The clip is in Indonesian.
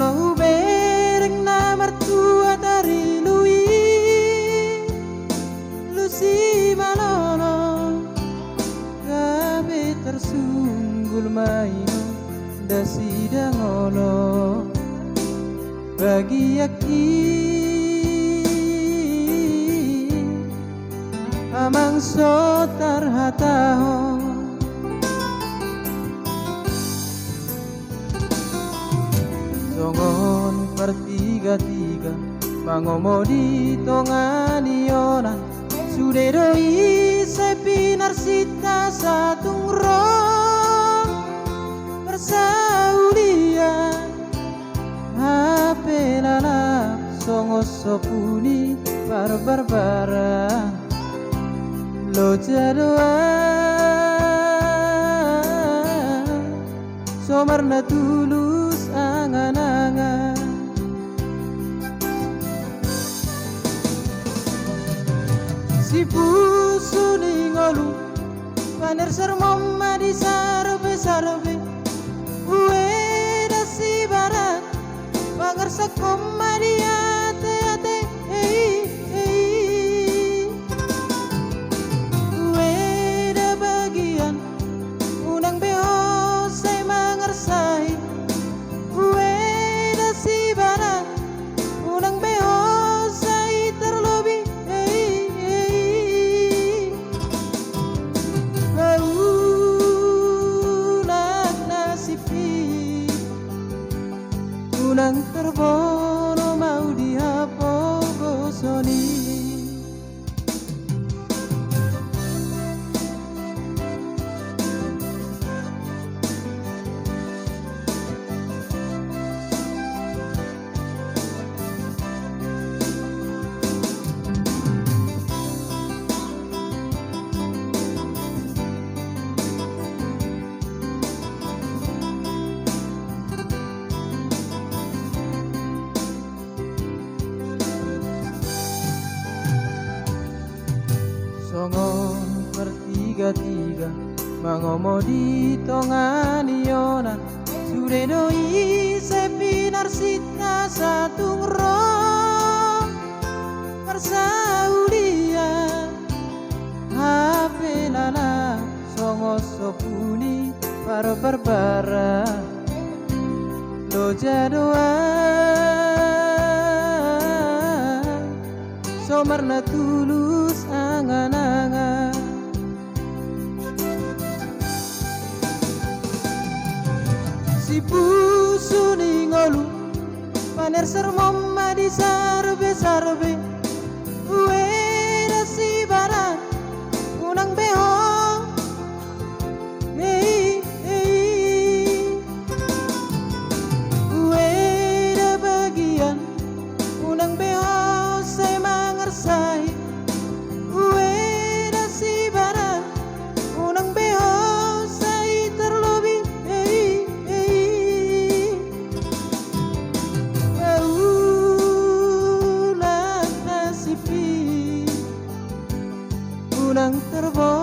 Ono bereng na mertua dari lui Lusi malono Gabe tersunggul maino Dasi dangono Bagi yaki Amang sotar hataho Songon pertiga-tiga Mangomo di tonganionan Sudedoi sepinar sita satung rong Bersaulia HP lala songo sopuni Barbara Lo jadoa Somarna tulus angan-angan Si pusu ningolu Paner sermoma di sarbe-sarbe Ueda si barat Pangar sakoma di ate-ate Ueda bagian Unang beho saya mengersai Ueda si barat Unang beho saya terlebih Unak nasipi Unang terbono mau dihapo gosoni Songon pertiga-tiga Mangomo di tonganionan Sudedoi sepinar sita satung rong Persaulia HP lala songo sopuni Barbara Lo jadoa Somarna tulus angan-angan Si pusu ningolu Paner sermoma di sarbe-sarbe Ueda si barat Unang beho Ueda bagian Unang beho saya mengersai Ueda si barat Unang beho saya terlebih Ulang nasipi Unang terbono